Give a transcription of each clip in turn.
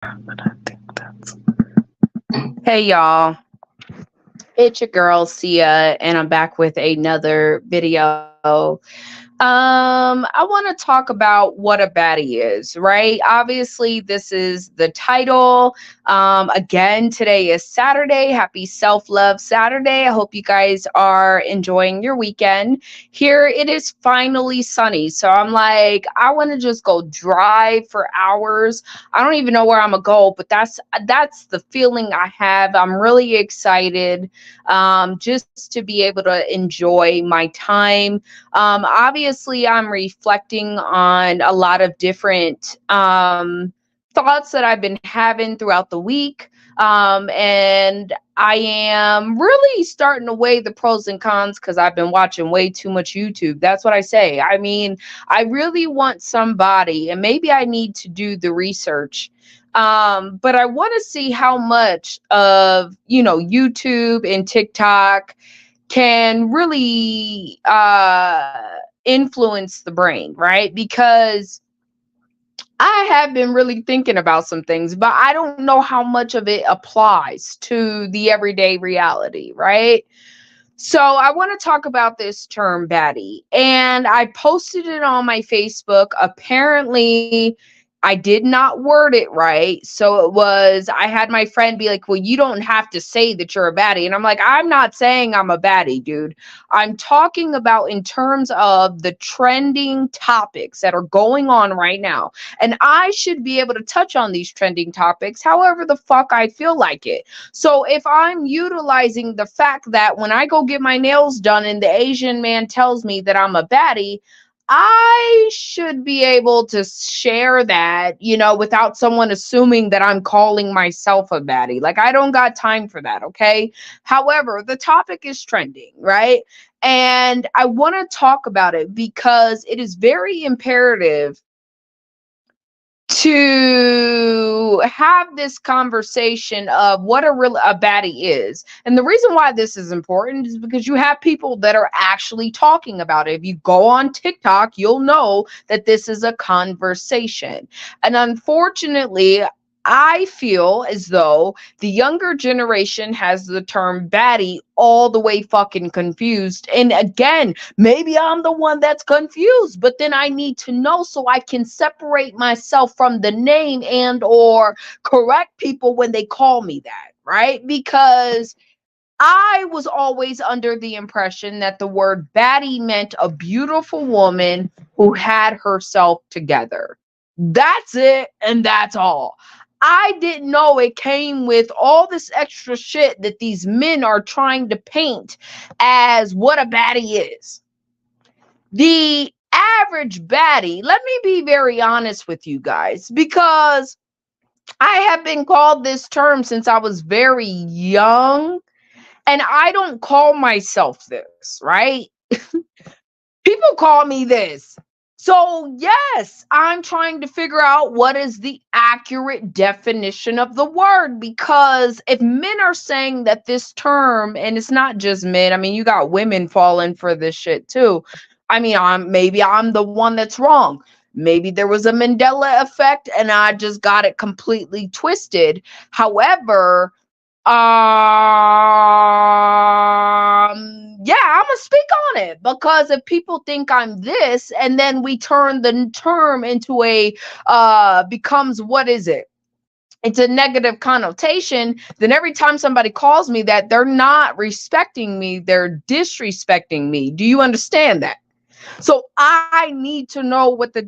But I think that's Hey y'all, it's your girl Sia, and I'm back with another video. I want to talk about what a baddie is, right? Obviously, this is the title. Again, today is Saturday. Happy Self Love Saturday. I hope you guys are enjoying your weekend. Here it is finally sunny. So I'm like, I want to just go drive for hours. I don't even know where I'm gonna go, but that's the feeling I have. I'm really excited just to be able to enjoy my time. Obviously, I'm reflecting on a lot of different thoughts that I've been having throughout the week. And I am really starting to weigh the pros and cons because I've been watching way too much YouTube. That's what I say. I mean, I really want somebody, and maybe I need to do the research. But I want to see how much of, YouTube and TikTok can really influence the brain, right? Because I have been really thinking about some things, but I don't know how much of it applies to the everyday reality, right? So I want to talk about this term baddie. And I posted it on my Facebook. Apparently, I did not word it right. So it was, I had my friend be like, well, you don't have to say that you're a baddie. And I'm like, I'm not saying I'm a baddie, dude. I'm talking about in terms of the trending topics that are going on right now. And I should be able to touch on these trending topics however the fuck I feel like it. So if I'm utilizing the fact that when I go get my nails done and the Asian man tells me that I'm a baddie, I should be able to share that, without someone assuming that I'm calling myself a baddie. Like, I don't got time for that, okay? However, the topic is trending, right? And I want to talk about it because it is very imperative to have this conversation of what a baddie is. And the reason why this is important is because you have people that are actually talking about it. If you go on TikTok, you'll know that this is a conversation. And unfortunately, I feel as though the younger generation has the term baddie all the way fucking confused. And again, maybe I'm the one that's confused, but then I need to know so I can separate myself from the name and or correct people when they call me that, right? Because I was always under the impression that the word baddie meant a beautiful woman who had herself together. That's it, and that's all. I didn't know it came with all this extra shit that these men are trying to paint as what a baddie is. The average baddie, let me be very honest with you guys, because I have been called this term since I was very young, and I don't call myself this, right? People call me this. So, yes, I'm trying to figure out what is the accurate definition of the word, because if men are saying that this term, and it's not just men, I mean, you got women falling for this shit too. I mean, maybe I'm the one that's wrong. Maybe there was a Mandela effect and I just got it completely twisted. However, yeah, I'm gonna speak on it, because if people think I'm this and then we turn the term into a becomes, what is it, it's a negative connotation, then every time somebody calls me that, they're not respecting me, they're disrespecting me. Do you understand that? So I need to know what the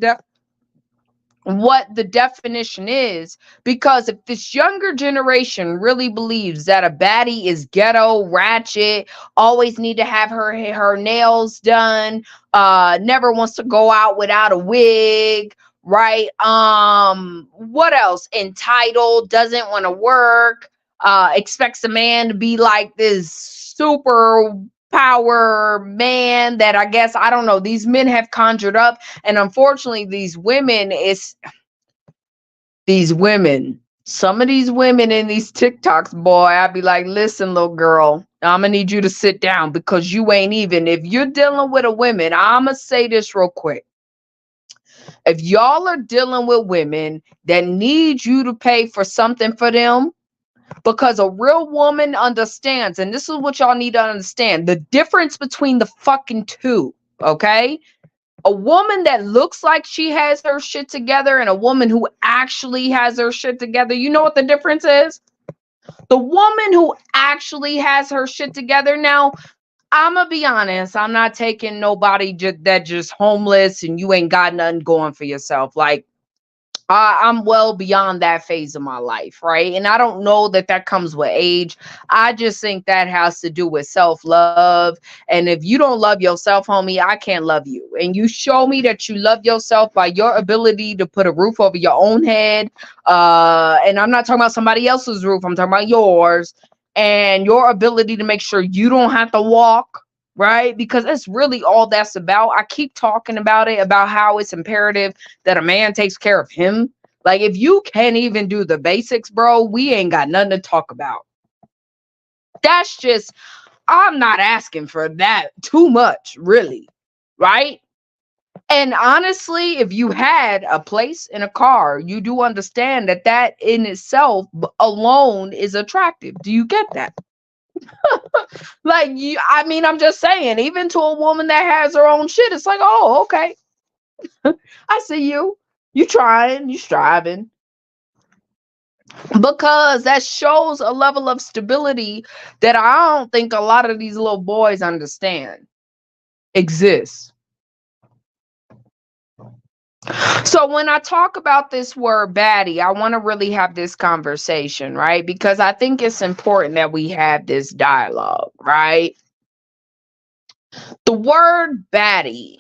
definition is, because if this younger generation really believes that a baddie is ghetto, ratchet, always need to have her nails done, never wants to go out without a wig, right? What else? Entitled, doesn't want to work, expects a man to be like this super power man that, I guess, I don't know, these men have conjured up. And unfortunately, some of these women in these TikToks, boy, I'd be like, listen, little girl, I'm gonna need you to sit down, because you ain't even, if you're dealing with a woman, I'm gonna say this real quick. If y'all are dealing with women that need you to pay for something for them, because a real woman understands, and this is what y'all need to understand, the difference between the fucking two, okay? A woman that looks like she has her shit together and a woman who actually has her shit together, you know what the difference is? The woman who actually has her shit together. Now, I'm gonna be honest, I'm not taking nobody that just homeless and you ain't got nothing going for yourself. Like, I'm well beyond that phase of my life, right? And I don't know that that comes with age. I just think that has to do with self-love. And if you don't love yourself, homie, I can't love you. And you show me that you love yourself by your ability to put a roof over your own head. And I'm not talking about somebody else's roof, I'm talking about yours. And your ability to make sure you don't have to walk, right? Because that's really all that's about. I keep talking about it, about how it's imperative that a man takes care of him. Like, if you can't even do the basics, bro, we ain't got nothing to talk about. That's just, I'm not asking for that too much, really, right? And honestly, if you had a place and a car, you do understand that that in itself alone is attractive. Do you get that? Like, you, I mean, I'm just saying, even to a woman that has her own shit, it's like, oh, okay, I see you. You trying, you striving. Because that shows a level of stability that I don't think a lot of these little boys understand exists. So when I talk about this word baddie, I want to really have this conversation, right? Because I think it's important that we have this dialogue, right? The word baddie,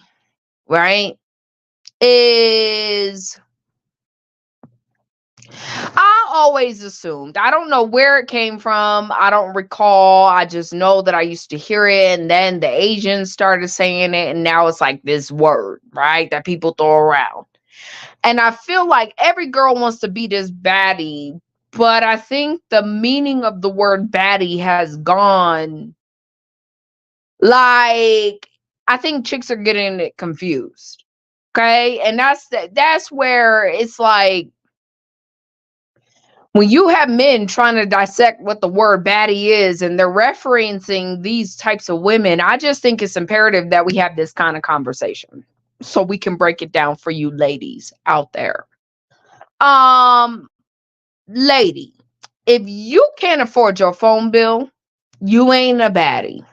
right, is, I always assumed, I don't know where it came from. I don't recall. I just know that I used to hear it. And then the Asians started saying it. And now it's like this word, right, that people throw around. And I feel like every girl wants to be this baddie. But I think the meaning of the word baddie has gone. Like, I think chicks are getting it confused. Okay. And that's where it's like, when you have men trying to dissect what the word baddie is and they're referencing these types of women, I just think it's imperative that we have this kind of conversation so we can break it down for you ladies out there. Um, Lady, if you can't afford your phone bill, you ain't a baddie.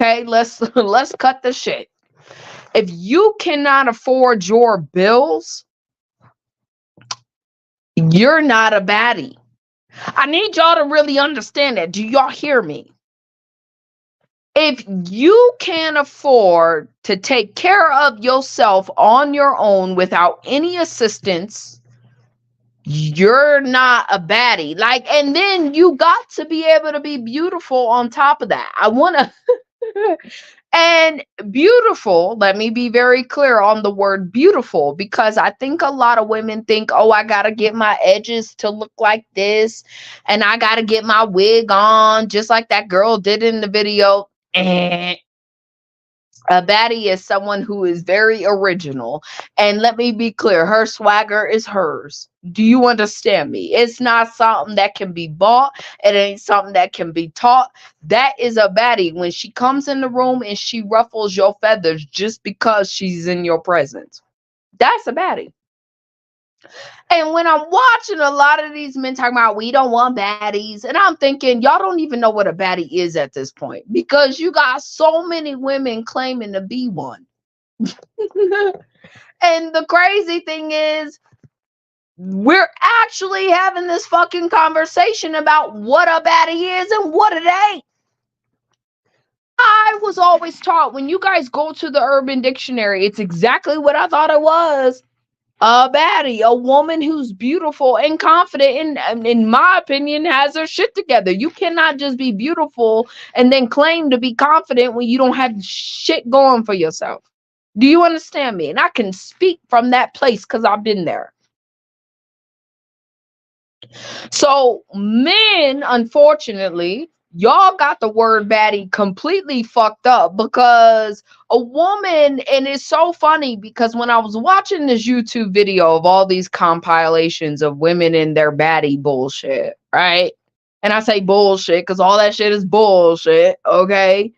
Okay, let's cut the shit. If you cannot afford your bills, you're not a baddie. I need y'all to really understand that. Do y'all hear me? If you can't afford to take care of yourself on your own without any assistance, you're not a baddie. Like, and then you got to be able to be beautiful on top of that. I want to And beautiful, let me be very clear on the word beautiful, because I think a lot of women think, oh, I got to get my edges to look like this, and I got to get my wig on, just like that girl did in the video. And a baddie is someone who is very original. And let me be clear, her swagger is hers. Do you understand me? It's not something that can be bought. It ain't something that can be taught. That is a baddie when she comes in the room and she ruffles your feathers just because she's in your presence. That's a baddie. And when I'm watching a lot of these men talking about we don't want baddies, and I'm thinking, y'all don't even know what a baddie is at this point, because you got so many women claiming to be one. And the crazy thing is, we're actually having this fucking conversation about what a baddie is and what it ain't. I was always taught, when you guys go to the Urban Dictionary, it's exactly what I thought it was. A baddie, a woman who's beautiful and confident, and in my opinion, has her shit together. You cannot just be beautiful and then claim to be confident when you don't have shit going for yourself. Do you understand me? And I can speak from that place because I've been there. So men, unfortunately, Y'all got the word baddie completely fucked up, because a woman, and it's so funny because when I was watching this YouTube video of all these compilations of women and their baddie bullshit, right? And I say bullshit because all that shit is bullshit, okay?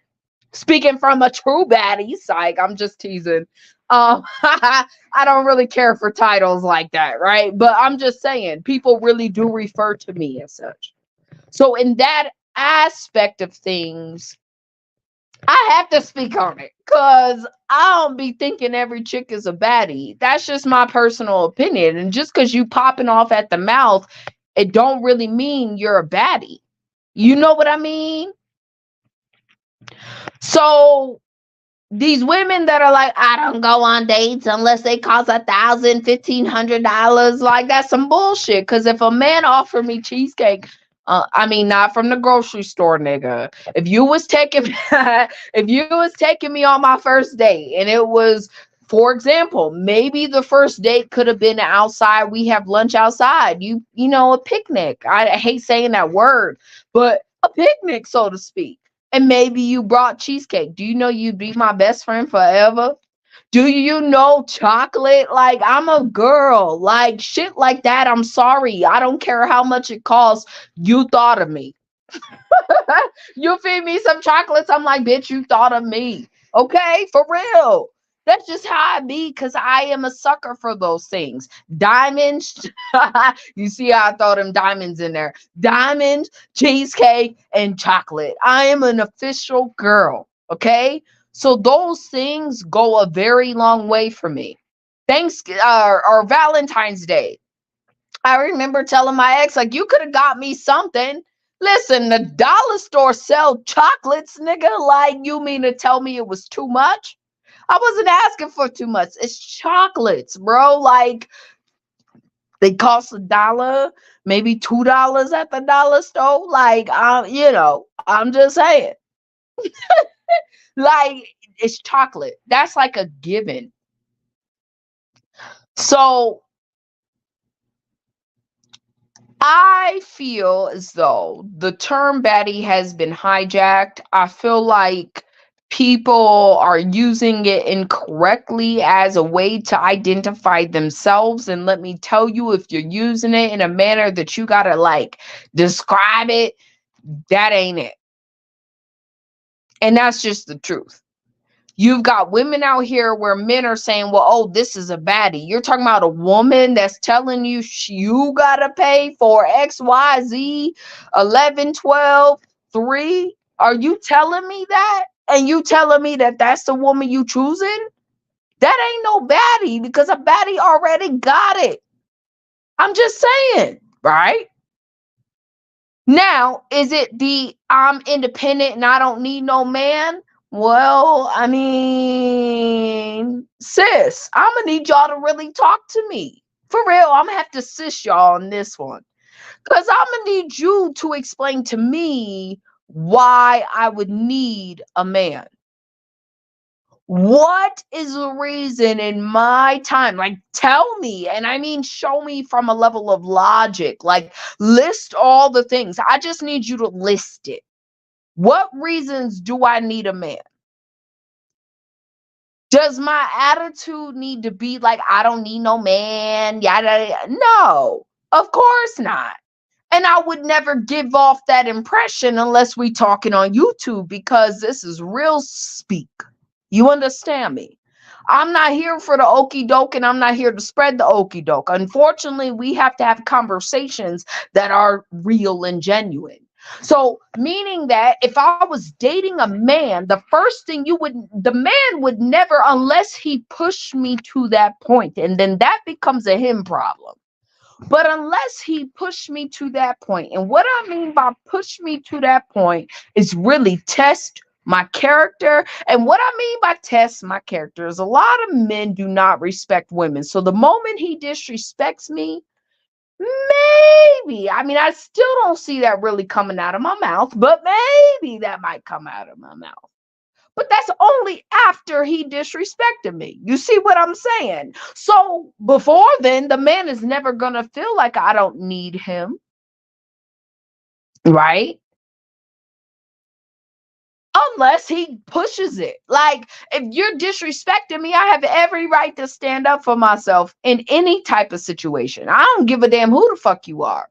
Speaking from a true baddie, psych, I'm just teasing. I don't really care for titles like that, right? But I'm just saying, people really do refer to me as such. So in that aspect of things, I have to speak on it because I don't be thinking every chick is a baddie. That's just my personal opinion. And just because you popping off at the mouth, it don't really mean you're a baddie. You know what I mean? So these women that are like, I don't go on dates unless they cost $1,000, $1,500, like that's some bullshit. Because if a man offered me cheesecake, I mean, not from the grocery store, nigga. If you was taking, if you was taking me on my first date, and it was, for example, maybe the first date could have been outside. We have lunch outside. You know, a picnic. I hate saying that word, but a picnic, so to speak. And maybe you brought cheesecake. Do you know you'd be my best friend forever? Do you know chocolate? Like, I'm a girl. Like, shit like that. I'm sorry. I don't care how much it costs. You thought of me. You feed me some chocolates. I'm like, bitch, you thought of me. Okay, for real. That's just how I be, because I am a sucker for those things. Diamonds. You see how I throw them diamonds in there. Diamond, cheesecake, and chocolate. I am an official girl. Okay. So those things go a very long way for me. Thanks, or Valentine's Day. I remember telling my ex, like, you could have got me something. Listen, the dollar store sell chocolates, nigga. Like, you mean to tell me it was too much? I wasn't asking for too much. It's chocolates, bro. Like, they cost $1, maybe $2 at the dollar store. Like, I'm just saying. Like, it's chocolate. That's like a given. So I feel as though the term baddie has been hijacked. I feel like people are using it incorrectly as a way to identify themselves. And let me tell you, if you're using it in a manner that you gotta like describe it, that ain't it. And that's just the truth. You've got women out here where men are saying, well, oh, this is a baddie. You're talking about a woman that's telling you you got to pay for X, Y, Z, 11, 12, 3. Are you telling me that? And you telling me that that's the woman you choosing? That ain't no baddie, because a baddie already got it. I'm just saying, right? Now, is it the I'm independent and I don't need no man? Well, I mean, sis, I'm gonna need y'all to really talk to me. For real, I'm gonna have to sis y'all on this one. Because I'm gonna need you to explain to me why I would need a man. What is the reason in my time? Like, tell me, and I mean, show me from a level of logic. Like, list all the things. I just need you to list it. What reasons do I need a man? Does my attitude need to be like, I don't need no man? Yada, yada. No, of course not. And I would never give off that impression unless we talking on YouTube, because this is real speak. You understand me? I'm not here for the okie doke, and I'm not here to spread the okie doke. Unfortunately, we have to have conversations that are real and genuine. So, meaning that if I was dating a man, the first thing the man would never, unless he pushed me to that point, and then that becomes a him problem. But unless he pushed me to that point, and what I mean by push me to that point is really test my character. And what I mean by test my character is a lot of men do not respect women. So the moment he disrespects me, maybe, I mean, I still don't see that really coming out of my mouth, but maybe that might come out of my mouth. But that's only after he disrespected me. You see what I'm saying? So before then, the man is never going to feel like I don't need him. Right? unless he pushes it. Like, if you're disrespecting me, I have every right to stand up for myself in any type of situation. I don't give a damn who the fuck you are.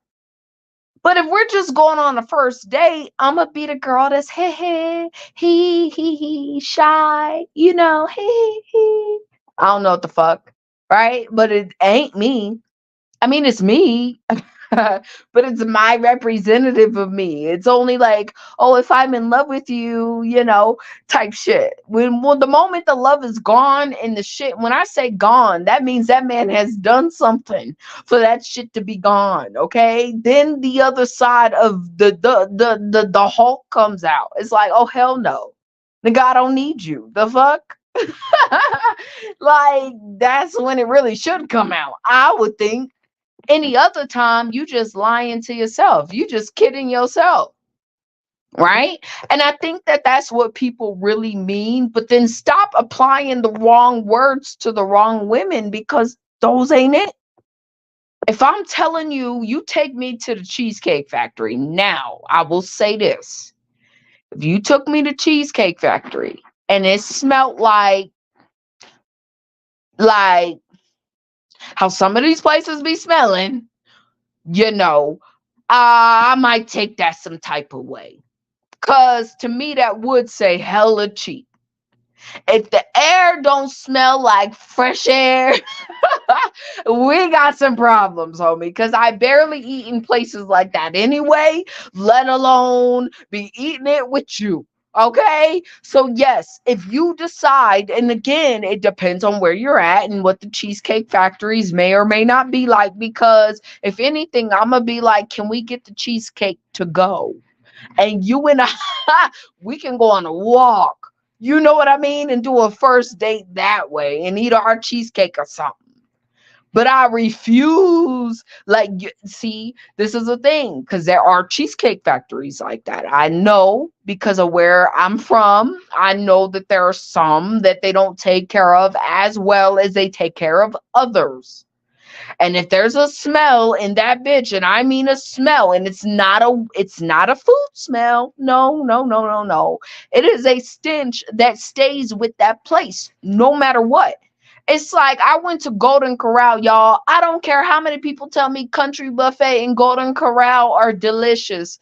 But if we're just going on a first date, I'm gonna be the girl that's he shy, he. I don't know what the fuck, right? But it ain't me. I mean, it's me, but it's my representative of me. It's only like, oh, if I'm in love with you, type shit. When the moment the love is gone and the shit, when I say gone, that means that man has done something for that shit to be gone. Okay, then the other side of the Hulk comes out. It's like, oh hell no, nigga, I don't need you. The fuck. Like, that's when it really should come out, I would think. Any other time, you just lying to yourself. You just kidding yourself, right? And I think that that's what people really mean. But then stop applying the wrong words to the wrong women, because those ain't it. If I'm telling you, you take me to the Cheesecake Factory now, I will say this. If you took me to Cheesecake Factory and it smelled like how some of these places be smelling, you know, I might take that some type of way. Cause to me, that would say hella cheap. If the air don't smell like fresh air, we got some problems, homie. Cause I barely eat in places like that anyway, let alone be eating it with you. Okay. So yes, if you decide, and again, it depends on where you're at and what the Cheesecake Factories may or may not be like, because if anything, I'm gonna be like, can we get the cheesecake to go? And you and I, we can go on a walk. You know what I mean? And do a first date that way and eat our cheesecake or something. But I refuse. Like, see, this is a thing, because there are cheesecake factories like that. I know, because of where I'm from. I know that there are some that they don't take care of as well as they take care of others. And if there's a smell in that bitch, and I mean a smell, and it's not a food smell. No, no, no, no, no. It is a stench that stays with that place no matter what. It's like, I went to Golden Corral, y'all. I don't care how many people tell me Country Buffet and Golden Corral are delicious.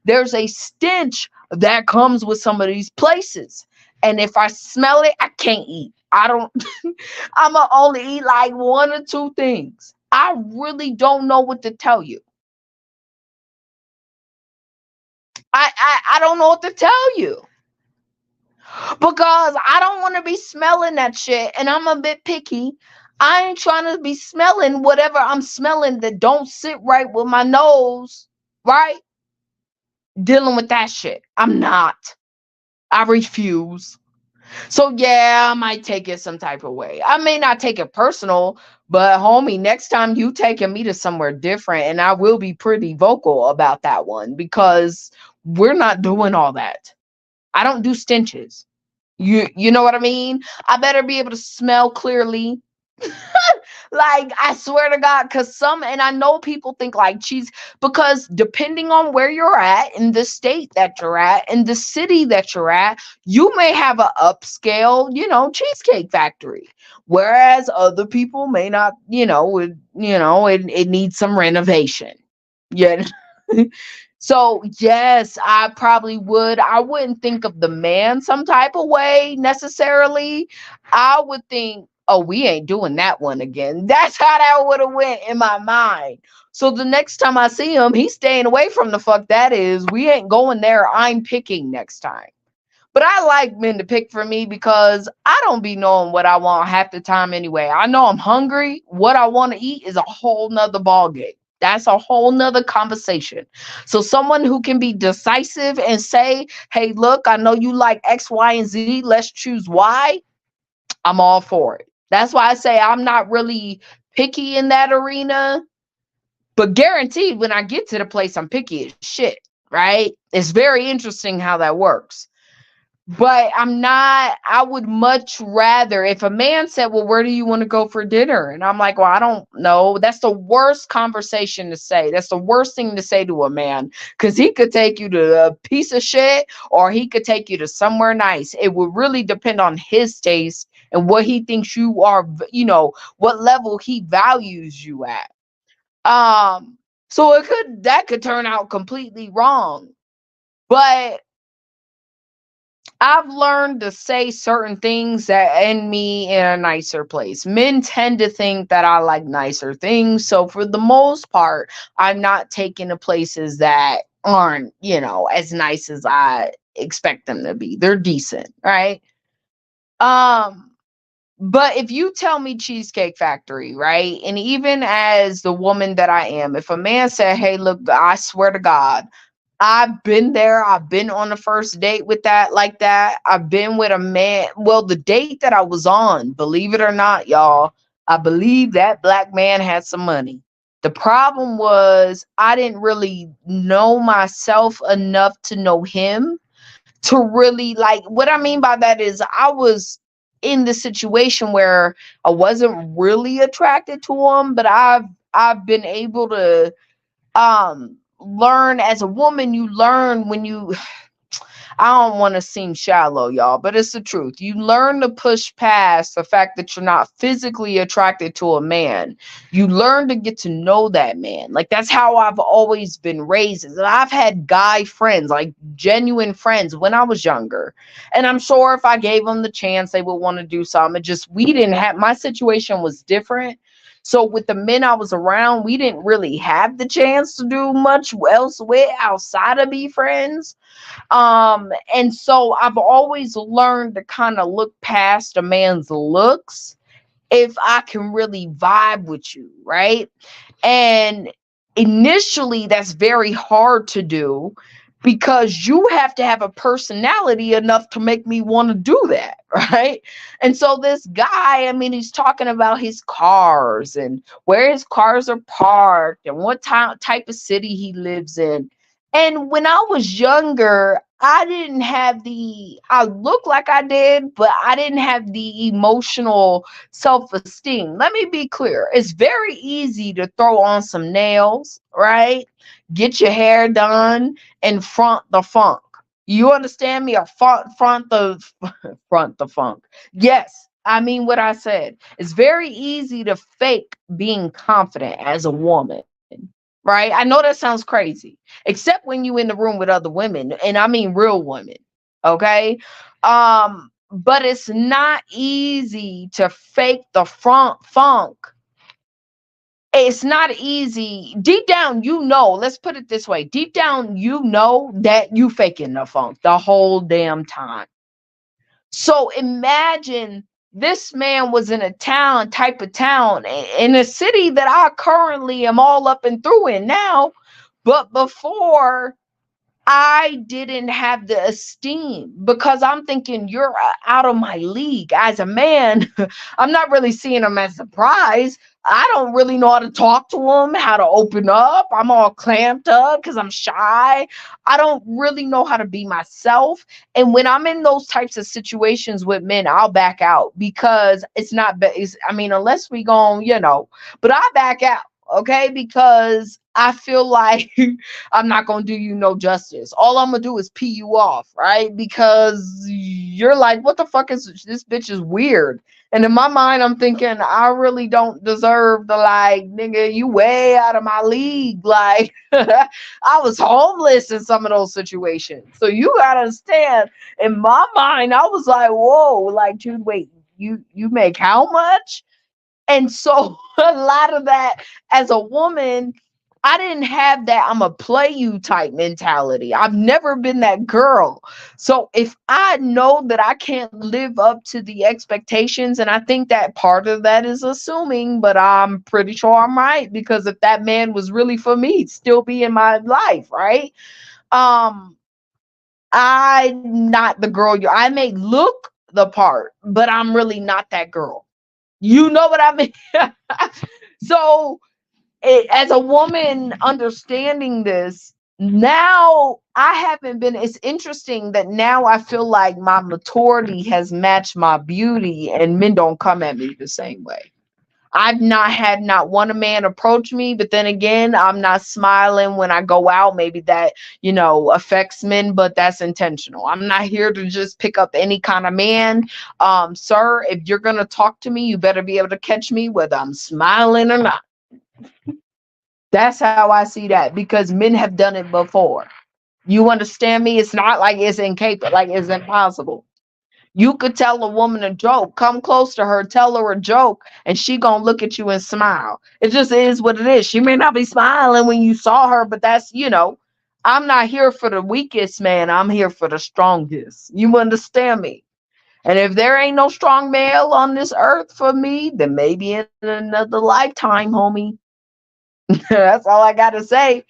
There's a stench that comes with some of these places. And if I smell it, I can't eat. I don't, I'm going to only eat like one or two things. I really don't know what to tell you. I don't know what to tell you, because I don't want to be smelling that shit, and I'm a bit picky. I ain't trying to be smelling whatever I'm smelling that don't sit right with my nose, right? Dealing with that shit. I'm not. I refuse. So yeah, I might take it some type of way. I may not take it personal, but homie, next time you taking me to somewhere different, and I will be pretty vocal about that one, because we're not doing all that. I don't do stenches. You know what I mean? I better be able to smell clearly. Like, I swear to God, because and I know people think like cheese, because depending on where you're at, in the state that you're at, in the city that you're at, you may have a upscale, cheesecake factory. Whereas other people may not, it needs some renovation. Yeah. So yes, I probably would. I wouldn't think of the man some type of way necessarily. I would think, oh, we ain't doing that one again. That's how that would have went in my mind. So the next time I see him, he's staying away from the fuck that is. We ain't going there. I'm picking next time. But I like men to pick for me, because I don't be knowing what I want half the time anyway. I know I'm hungry. What I want to eat is a whole nother ball game. That's a whole nother conversation. So someone who can be decisive and say, hey, look, I know you like X, Y, and Z. Let's choose Y. I'm all for it. That's why I say I'm not really picky in that arena. But guaranteed, when I get to the place, I'm picky as shit, right? It's very interesting how that works. But I would much rather if a man said, well, where do you want to go for dinner? And I'm like, well, I don't know. That's the worst conversation to say. That's the worst thing to say to a man, because he could take you to a piece of shit or he could take you to somewhere nice. It would really depend on his taste and what he thinks you are, what level he values you at. Um, so that could turn out completely wrong. But I've learned to say certain things that end me in a nicer place. Men tend to think that I like nicer things. So for the most part, I'm not taken to places that aren't, as nice as I expect them to be. They're decent, right? Um, but if you tell me Cheesecake Factory, right? And even as the woman that I am, if a man said, hey, look, I swear to God, I've been there. I've been on the first date with that, like that. I've been with a man. Well, the date that I was on, believe it or not, y'all, I believe that black man had some money. The problem was I didn't really know myself enough to know him to really like. What I mean by that is I was in the situation where I wasn't really attracted to him, but I've been able to learn. As a woman, you learn when you I don't want to seem shallow, y'all, but it's the truth. You learn to push past the fact that you're not physically attracted to a man. You learn to get to know that man. Like, that's how I've always been raised. And I've had guy friends, like genuine friends when I was younger. And I'm sure if I gave them the chance, they would want to do something. It just, we didn't have, my situation was different. So with the men I was around, we didn't really have the chance to do much else with outside of be friends. And so I've always learned to kind of look past a man's looks if I can really vibe with you, right? And initially, that's very hard to do because you have to have a personality enough to make me want to do that, right? And so this guy, I mean, he's talking about his cars and where his cars are parked and what type of city he lives in. And when I was younger, I looked like I did, but I didn't have the emotional self-esteem. Let me be clear. It's very easy to throw on some nails, right? Get your hair done and front the funk. You understand me? Or front the funk. Yes, I mean what I said. It's very easy to fake being confident as a woman. Right? I know that sounds crazy, except when you in the room with other women, and I mean real women. Okay? But it's not easy to fake the front funk. It's not easy. Deep down, let's put it this way. Deep down, that you faking the funk the whole damn time. So imagine this man was in a type of town, in a city that I currently am all up and through in now. But before, I didn't have the esteem because I'm thinking you're out of my league. As a man, I'm not really seeing him as a prize. I don't really know how to talk to him, how to open up. I'm all clamped up because I'm shy. I don't really know how to be myself. And when I'm in those types of situations with men, I'll back out because it's not, I mean, unless we go, but I back out. Okay, because I feel like I'm not gonna do you no justice. All I'm gonna do is pee you off, right? Because you're like, what the fuck is this bitch is weird. And in my mind, I'm thinking, I really don't deserve the like, nigga, you way out of my league. Like, I was homeless in some of those situations. So you gotta understand, in my mind, I was like, whoa, like, dude, wait, you make how much? And so a lot of that, as a woman, I didn't have that I'm a play you type mentality. I've never been that girl. So if I know that I can't live up to the expectations, and I think that part of that is assuming, but I'm pretty sure I'm right, because if that man was really for me, he'd still be in my life, right? Um, I'm not the girl I may look the part, but I'm really not that girl. You know what I mean? So, as a woman understanding this, Now I haven't been, it's interesting that now I feel like my maturity has matched my beauty and men don't come at me the same way. I've not had not one a man approach me, but then again, I'm not smiling when I go out. Maybe that, affects men, but that's intentional. I'm not here to just pick up any kind of man. Sir, if you're gonna talk to me, you better be able to catch me whether I'm smiling or not. That's how I see that because men have done it before. You understand me? It's not like it's incapable, like it's impossible. You could tell a woman a joke, come close to her, tell her a joke, and she gonna look at you and smile. It just is what it is. She may not be smiling when you saw her, but I'm not here for the weakest man. I'm here for the strongest. You understand me? And if there ain't no strong male on this earth for me, then maybe in another lifetime, homie. That's all I gotta say.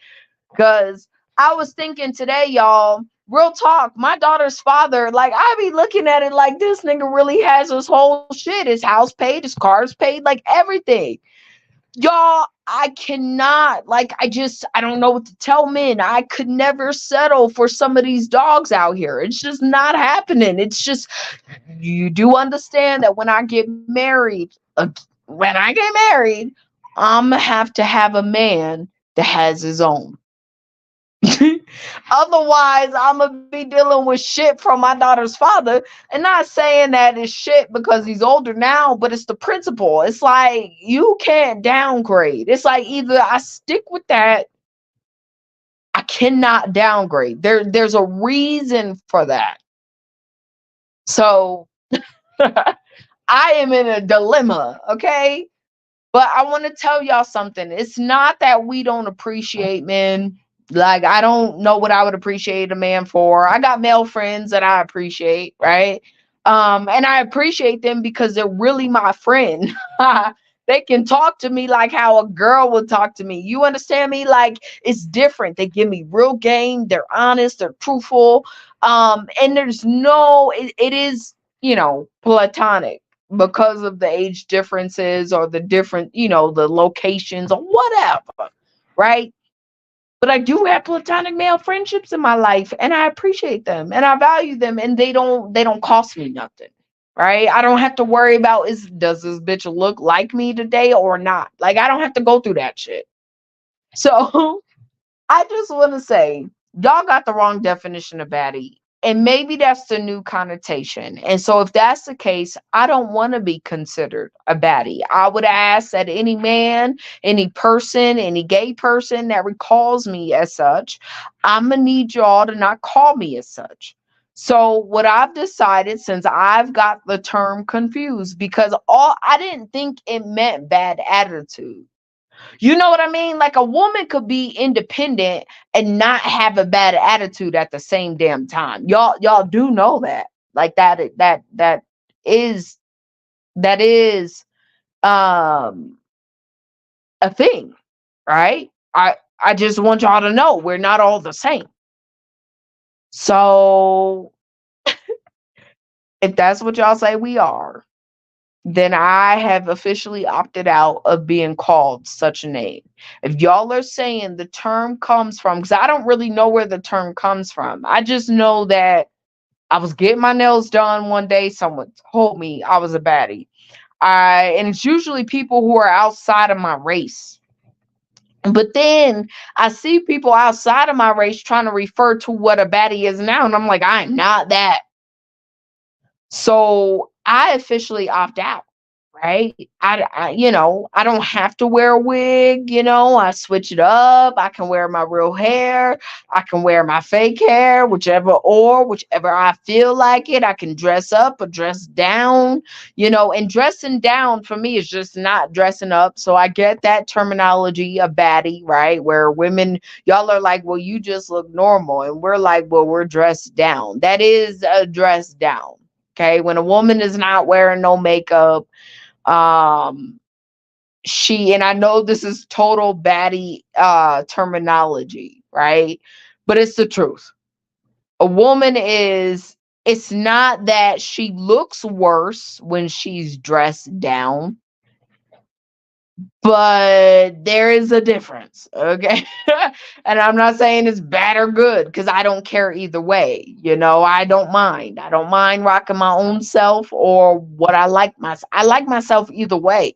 Cause I was thinking today, y'all, real talk, my daughter's father, like I be looking at it like this nigga really has his whole shit, his house paid, his cars paid, like everything. Y'all, I cannot, like, I don't know what to tell men. I could never settle for some of these dogs out here. It's just not happening. It's just, you do understand that when I get married, I'm gonna have to have a man that has his own. Otherwise, I'm gonna be dealing with shit from my daughter's father. And not saying that it's shit because he's older now, but it's the principle. It's like you can't downgrade. It's like either I stick with that, I cannot downgrade. There's a reason for that. So I am in a dilemma, okay? But I want to tell y'all something. It's not that we don't appreciate men. Like, I don't know what I would appreciate a man for. I got male friends that I appreciate, right? And I appreciate them because they're really my friend. They can talk to me like how a girl would talk to me. You understand me? Like, it's different. They give me real game. They're honest. They're truthful. And there's no, it is, platonic because of the age differences or the different, the locations or whatever, right? But I do have platonic male friendships in my life and I appreciate them and I value them and they don't cost me nothing. Right? I don't have to worry about is does this bitch look like me today or not? Like I don't have to go through that shit. So I just want to say, y'all got the wrong definition of baddie. And maybe that's the new connotation. And so, if that's the case, I don't want to be considered a baddie. I would ask that any man, any person, any gay person that recalls me as such, I'm going to need y'all to not call me as such. So, what I've decided, since I've got the term confused, because I didn't think it meant bad attitude. You know what I mean? Like a woman could be independent and not have a bad attitude at the same damn time. Y'all do know that. Like is that is um a thing, right? I just want y'all to know we're not all the same. So if that's what y'all say we are, then I have officially opted out of being called such a name. If y'all are saying the term comes from, because I don't really know where the term comes from. I just know that I was getting my nails done one day. Someone told me I was a baddie. And it's usually people who are outside of my race. But then I see people outside of my race trying to refer to what a baddie is now. And I'm like, I'm not that. So I officially opt out, right? I don't have to wear a wig, I switch it up. I can wear my real hair. I can wear my fake hair, whichever I feel like it. I can dress up or dress down, and dressing down for me is just not dressing up. So I get that terminology of baddie, right? Where women, y'all are like, well, you just look normal. And we're like, well, we're dressed down. That is a dress down. Okay, when a woman is not wearing no makeup, and I know this is total baddie terminology, right? But it's the truth. A woman it's not that she looks worse when she's dressed down. But there is a difference, okay? And I'm not saying it's bad or good because I don't care either way. I don't mind. I don't mind rocking my own self or what I like myself. I like myself either way.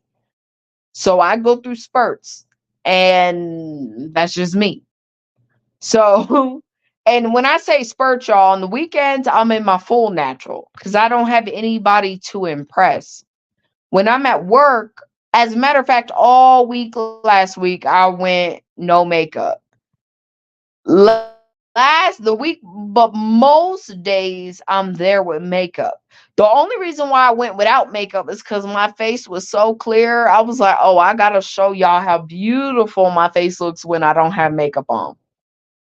So I go through spurts, and that's just me. So, and when I say spurt, y'all, on the weekends, I'm in my full natural because I don't have anybody to impress. When I'm at work, as a matter of fact, all week last week, I went no makeup. Last the week, but most days I'm there with makeup. The only reason why I went without makeup is because my face was so clear. I was like, oh, I gotta show y'all how beautiful my face looks when I don't have makeup on.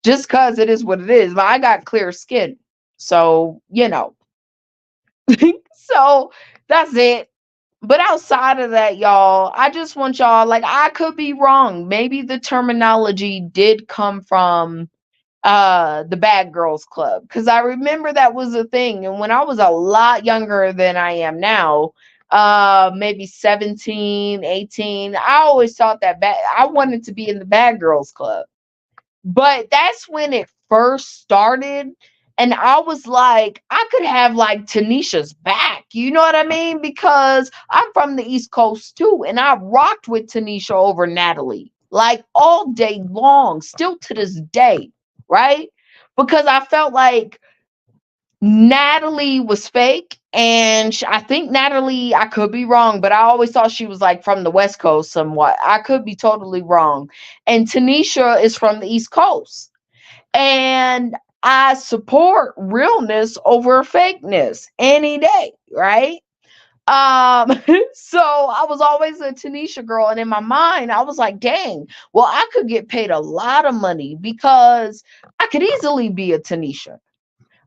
Just because it is what it is. But I got clear skin. So, so that's it. But outside of that, y'all, I just want y'all, like, I could be wrong. Maybe the terminology did come from the Bad Girls Club, because I remember that was a thing. And when I was a lot younger than I am now, maybe 17, 18, I always thought that I wanted to be in the Bad Girls Club. But that's when it first started. And I was like, I could have like Tanisha's back. You know what I mean? Because I'm from the East Coast too. And I rocked with Tanisha over Natalie like all day long, still to this day. Right? Because I felt like Natalie was fake. And I think Natalie, I could be wrong, but I always thought she was like from the West Coast somewhat. I could be totally wrong. And Tanisha is from the East Coast. And I support realness over fakeness any day, right? Um, so I was always a Tanisha girl, and in my mind, I was like, dang, well, I could get paid a lot of money because I could easily be a Tanisha,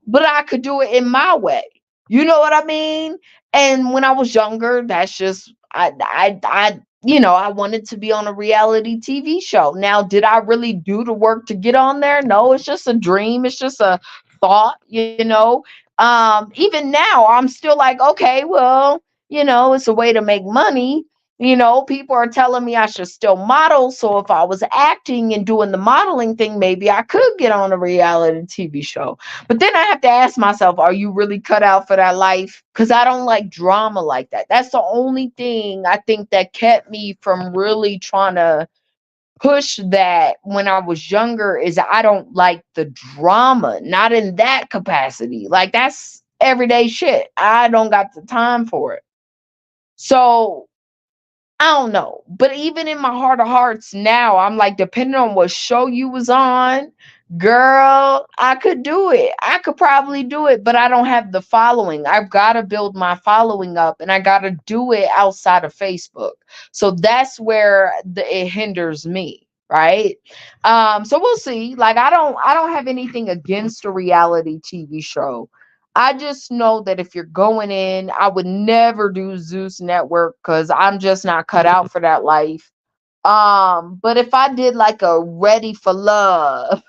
but I could do it in my way. You know what I mean? And when I was younger, that's just I wanted to be on a reality TV show. Now, did I really do the work to get on there? No, it's just a dream. It's just a thought. Even now, I'm still like, okay, well, it's a way to make money. People are telling me I should still model. So if I was acting and doing the modeling thing, maybe I could get on a reality TV show. But then I have to ask myself, are you really cut out for that life? Because I don't like drama like that. That's the only thing I think that kept me from really trying to push that when I was younger, is I don't like the drama, not in that capacity. Like, that's everyday shit. I don't got the time for it. So I don't know. But even in my heart of hearts now, I'm like, depending on what show you was on, girl, I could do it. I could probably do it, but I don't have the following. I've got to build my following up, and I got to do it outside of Facebook. So that's where it hinders me. Right. So we'll see. Like, I don't have anything against a reality TV show. I just know that if you're going in, I would never do Zeus Network because I'm just not cut out for that life. But if I did like a Ready for Love,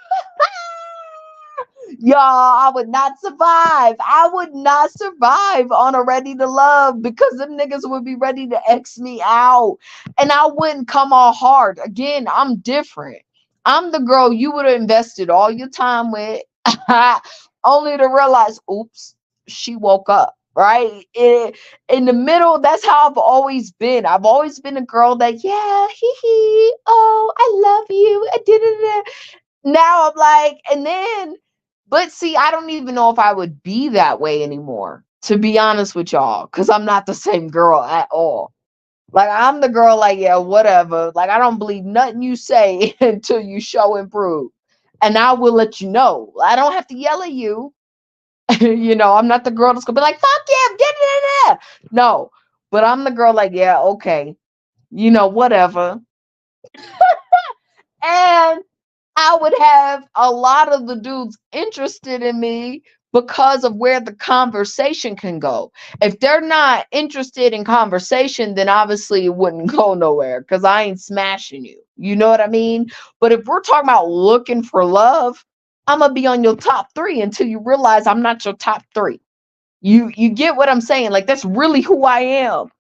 y'all, I would not survive. I would not survive on a Ready to Love because them niggas would be ready to X me out. And I wouldn't come all hard. Again, I'm different. I'm the girl you would have invested all your time with, only to realize, oops, she woke up. Right in the middle, that's how I've always been. I've always been a girl that, yeah, hee hee, oh, I love you. I did it. Now I'm like, and then, but see, I don't even know if I would be that way anymore, to be honest with y'all, because I'm not the same girl at all. Like, I'm the girl, like, yeah, whatever. Like, I don't believe nothing you say until you show and prove. And I will let you know. I don't have to yell at you. I'm not the girl that's gonna be like, fuck yeah, get it in there. No. But I'm the girl, like, yeah, okay. Whatever. And I would have a lot of the dudes interested in me because of where the conversation can go. If they're not interested in conversation, then obviously it wouldn't go nowhere because I ain't smashing you. You know what I mean? But if we're talking about looking for love, I'm gonna be on your top three until you realize I'm not your top three. You get what I'm saying? Like, that's really who I am.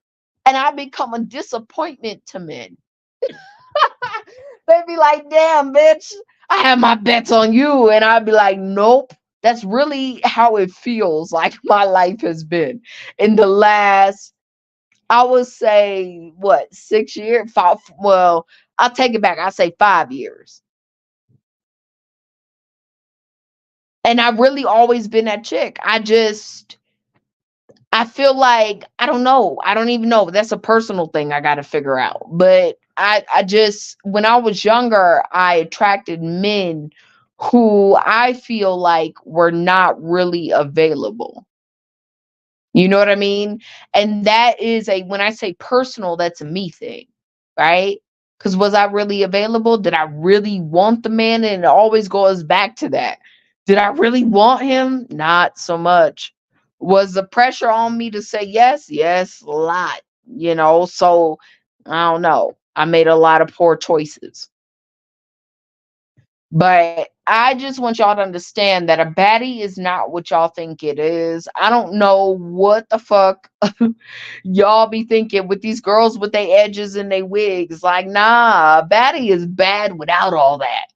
And I become a disappointment to men. They'd be like, damn, bitch, I have my bets on you. And I'd be like, nope. That's really how it feels like my life has been in the last, I would say, what, 6 years? Five. Well, I'll take it back. I'll say 5 years. And I've really always been that chick. I feel like I don't know. I don't even know. That's a personal thing I got to figure out. But I just when I was younger, I attracted men who I feel like were not really available. You know what I mean? And that is a when I say personal, that's a me thing, right? Because was I really available? Did I really want the man? And it always goes back to that. Did I really want him? Not so much. Was the pressure on me to say yes? Yes, a lot. So I don't know. I made a lot of poor choices. But I just want y'all to understand that a baddie is not what y'all think it is. I don't know what the fuck y'all be thinking with these girls with their edges and their wigs. Like, nah, a baddie is bad without all that.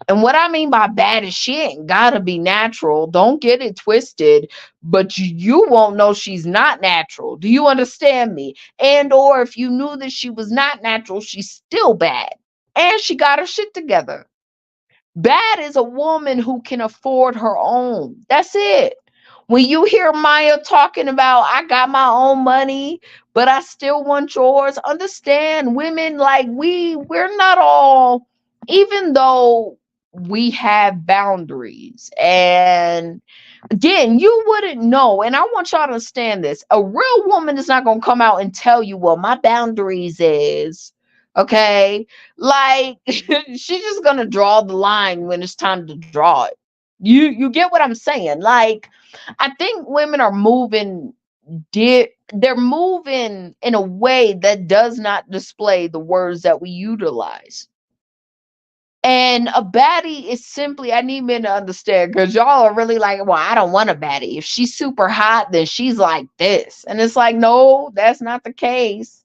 And what I mean by bad is she ain't gotta be natural. Don't get it twisted, but you won't know she's not natural. Do you understand me? And or if you knew that she was not natural, she's still bad. And she got her shit together. Bad is a woman who can afford her own. That's it. When you hear Maya talking about, I got my own money, but I still want yours, understand women like we're not all, even though we have boundaries. And again, you wouldn't know. And I want y'all to understand this. A real woman is not going to come out and tell you, well, my boundaries is, okay? Like, she's just going to draw the line when it's time to draw it. You get what I'm saying? Like, I think women are moving, they're moving in a way that does not display the words that we utilize. And a baddie is simply, I need men to understand because y'all are really like, well, I don't want a baddie. If she's super hot, then she's like this. And it's like, no, that's not the case.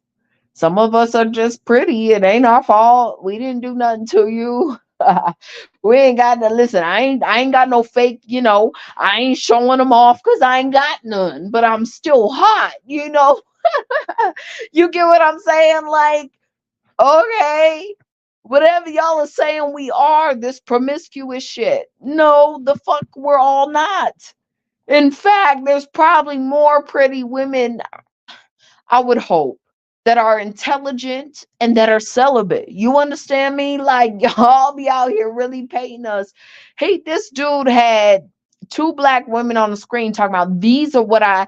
Some of us are just pretty. It ain't our fault. We didn't do nothing to you. We ain't got to listen. I ain't got no fake, I ain't showing them off because I ain't got none, but I'm still hot. You get what I'm saying? Like, okay, whatever y'all are saying we are, this promiscuous shit. No, the fuck, we're all not. In fact, there's probably more pretty women, I would hope, that are intelligent and that are celibate. You understand me? Like, y'all be out here really painting us. Hey, this dude had two black women on the screen talking about these are what I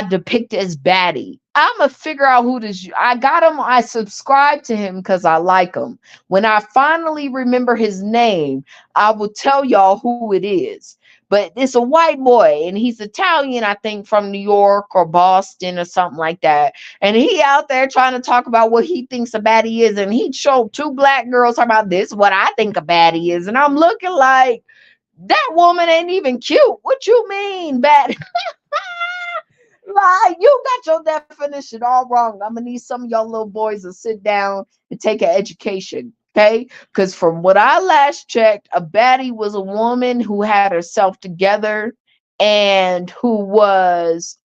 depict as baddie. I'ma figure out who this. I got him. I subscribe to him because I like him. When I finally remember his name, I will tell y'all who it is. But it's a white boy, and he's Italian, I think, from New York or Boston or something like that. And he out there trying to talk about what he thinks a baddie is. And he showed two black girls talking about this, what I think a baddie is. And I'm looking like, that woman ain't even cute. What you mean, baddie? Like, you got your definition all wrong. I'm gonna need some of y'all little boys to sit down and take an education. Okay, because from what I last checked, a baddie was a woman who had herself together and who was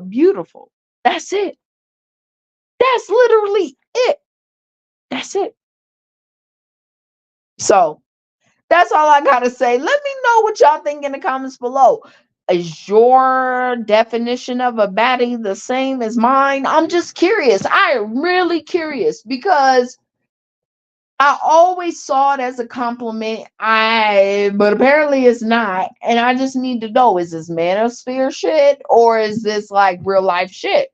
beautiful. That's it. That's literally it. That's it. So that's all I gotta say. Let me know what y'all think in the comments below. Is your definition of a baddie the same as mine? I'm just curious. I am really curious because I always saw it as a compliment. But apparently it's not. And I just need to know, is this manosphere shit or is this like real life shit?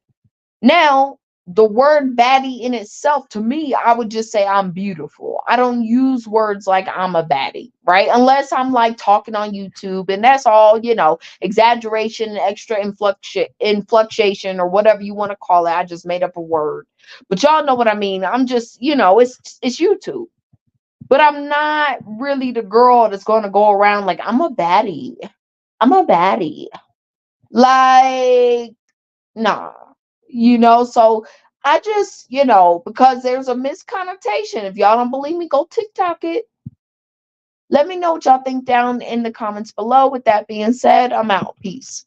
Now, the word baddie in itself, to me, I would just say I'm beautiful. I don't use words like I'm a baddie, right? Unless I'm like talking on YouTube, and that's all, exaggeration, extra influxation, or whatever you want to call it. I just made up a word. But y'all know what I mean. I'm just, it's YouTube. But I'm not really the girl that's going to go around like I'm a baddie. I'm a baddie. Like, nah. So I just, because there's a misconnotation. If y'all don't believe me, go TikTok it. Let me know what y'all think down in the comments below. With that being said, I'm out. Peace.